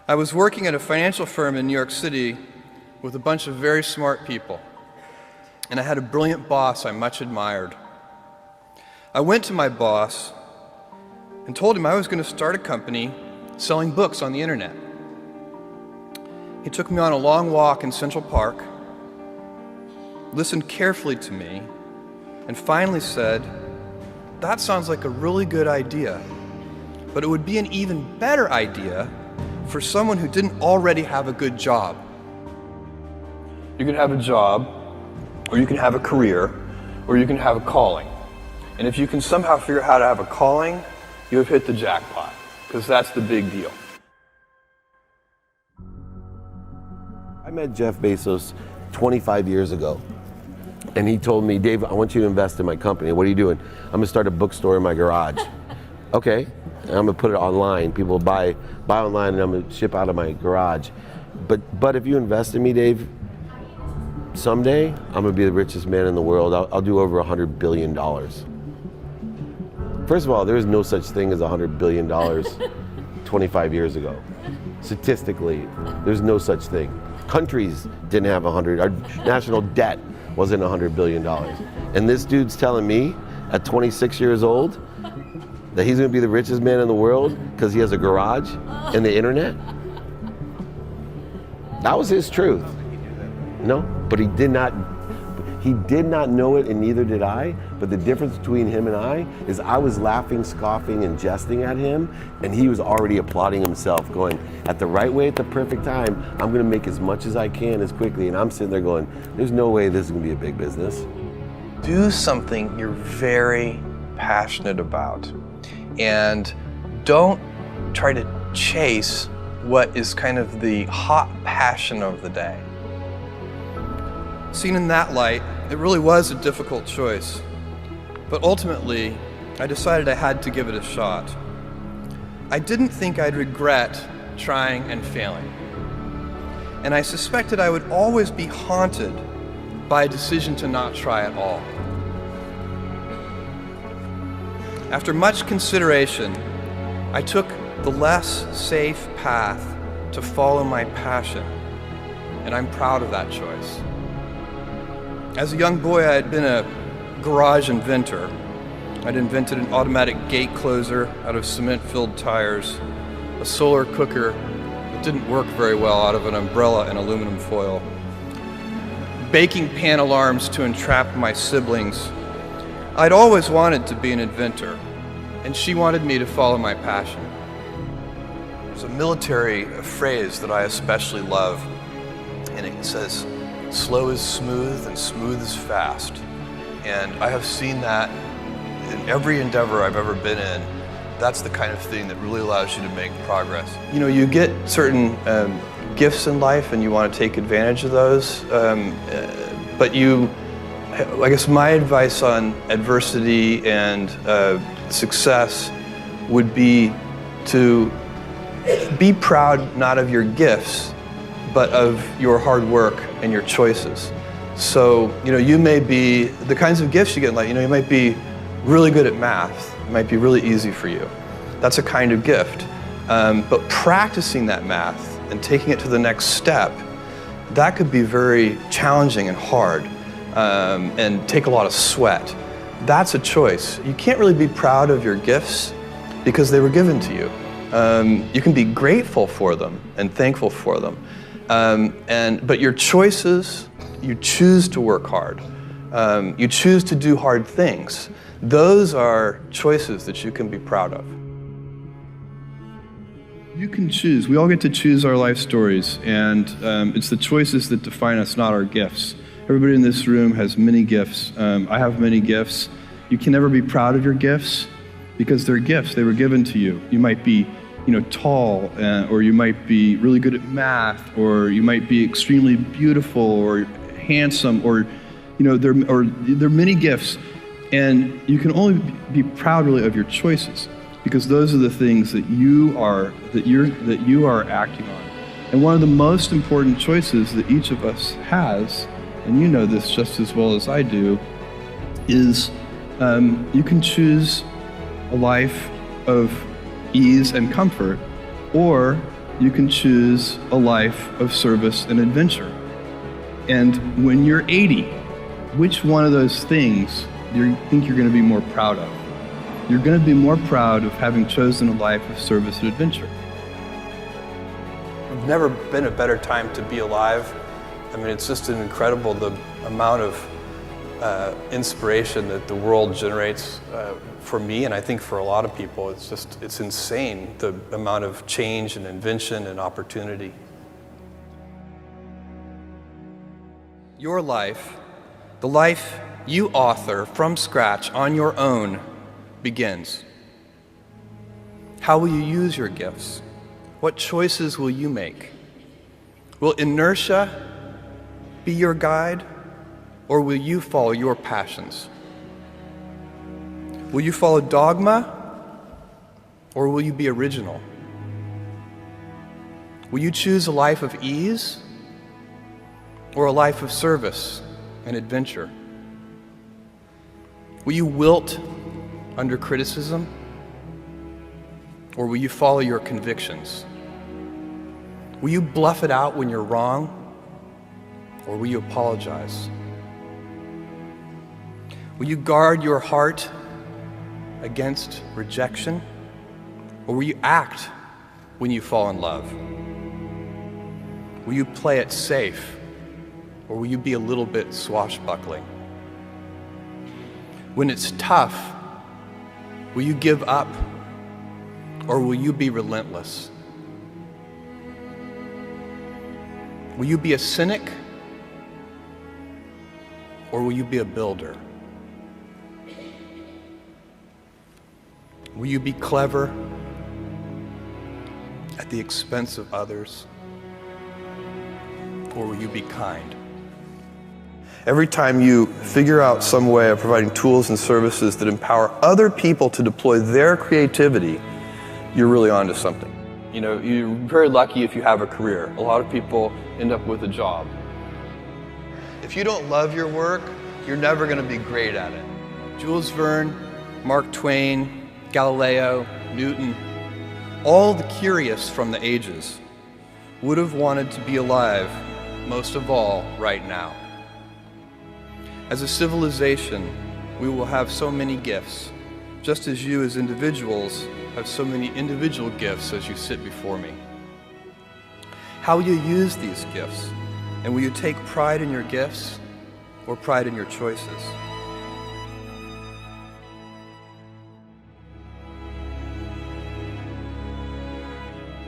I was working at a financial firm in New York City with a bunch of very smart people, and I had a brilliant boss I much admired. I went to my boss and told him I was going to start a company selling books on the internet. He took me on a long walk in Central Park, listened carefully to me, and finally said, "That sounds like a really good idea, but it would be an even better idea for someone who didn't already have a good job." You can have a job, or you can have a career, or you can have a calling. And if you can somehow figure out how to have a calling, you have hit the jackpot, because that's the big deal. I met Jeff Bezos 25 years ago, and he told me, "Dave, I want you to invest in my company." "What are you doing?" "I'm gonna start a bookstore in my garage." "Okay, and I'm gonna put it online. People buy online, and I'm gonna ship out of my garage. But if you invest in me, Dave, someday I'm gonna be the richest man in the world. I'll do over $100 billion. First of all, there is no such thing as $100 billion 25 years ago. Statistically, there's no such thing. Countries didn't have 100, our national debt wasn't $100 billion. And this dude's telling me at 26 years old that he's gonna be the richest man in the world because he has a garage and the internet? That was his truth. No, but he did not know it, and neither did I. But the difference between him and I is I was laughing, scoffing, and jesting at him, and he was already applauding himself, going, at the right way, at the perfect time, I'm gonna make as much as I can as quickly. And I'm sitting there going, there's no way this is gonna be a big business. Do something you're very passionate about, and don't try to chase what is kind of the hot passion of the day. Seen in that light, it really was a difficult choice. But ultimately, I decided I had to give it a shot. I didn't think I'd regret trying and failing. And I suspected I would always be haunted by a decision to not try at all. After much consideration, I took the less safe path to follow my passion, and I'm proud of that choice. As a young boy, I had been a garage inventor. I'd invented an automatic gate closer out of cement-filled tires, a solar cooker that didn't work very well out of an umbrella and aluminum foil, baking pan alarms to entrap my siblings. I'd always wanted to be an inventor, and she wanted me to follow my passion. There's a military phrase that I especially love, and it says, "Slow is smooth and smooth is fast." And I have seen that in every endeavor I've ever been in. That's the kind of thing that really allows you to make progress. You know, you get certain gifts in life and you want to take advantage of those, but I guess my advice on adversity and success would be to be proud not of your gifts, but of your hard work and your choices. So, you may be, the kinds of gifts you get in life, you might be really good at math. It might be really easy for you. That's a kind of gift. But practicing that math and taking it to the next step, that could be very challenging and hard and take a lot of sweat. That's a choice. You can't really be proud of your gifts because they were given to you. You can be grateful for them and thankful for them. But your choices, you choose to work hard. You choose to do hard things. Those are choices that you can be proud of. You can choose. We all get to choose our life stories, and it's the choices that define us, not our gifts. Everybody in this room has many gifts. I have many gifts. You can never be proud of your gifts because they're gifts. They were given to you. You might be tall, or you might be really good at math, or you might be extremely beautiful or handsome, or there are many gifts, and you can only be proud really of your choices because those are the things that you are acting on. And one of the most important choices that each of us has, and you know this just as well as I do, is you can choose a life of ease and comfort, or you can choose a life of service and adventure. And when you're 80, which one of those things do you think you're going to be more proud of? You're going to be more proud of having chosen a life of service and adventure. There's never been a better time to be alive. I mean, it's just incredible the amount of inspiration that the world generates for me, and I think for a lot of people. It's insane, the amount of change and invention and opportunity. Your life, the life you author from scratch on your own, begins. How will you use your gifts? What choices will you make? Will inertia be your guide, or will you follow your passions? Will you follow dogma, or will you be original? Will you choose a life of ease, or a life of service and adventure? Will you wilt under criticism, or will you follow your convictions? Will you bluff it out when you're wrong, or will you apologize? Will you guard your heart against rejection, or will you act when you fall in love? Will you play it safe, or will you be a little bit swashbuckling? When it's tough, will you give up, or will you be relentless? Will you be a cynic, or will you be a builder? Will you be clever at the expense of others, or will you be kind? Every time you figure out some way of providing tools and services that empower other people to deploy their creativity, you're really onto something. You know, you're very lucky if you have a career. A lot of people end up with a job. If you don't love your work, you're never going to be great at it. Jules Verne, Mark Twain, Galileo, Newton, all the curious from the ages would have wanted to be alive, most of all, right now. As a civilization, we will have so many gifts, just as you as individuals have so many individual gifts as you sit before me. How will you use these gifts? And will you take pride in your gifts or pride in your choices?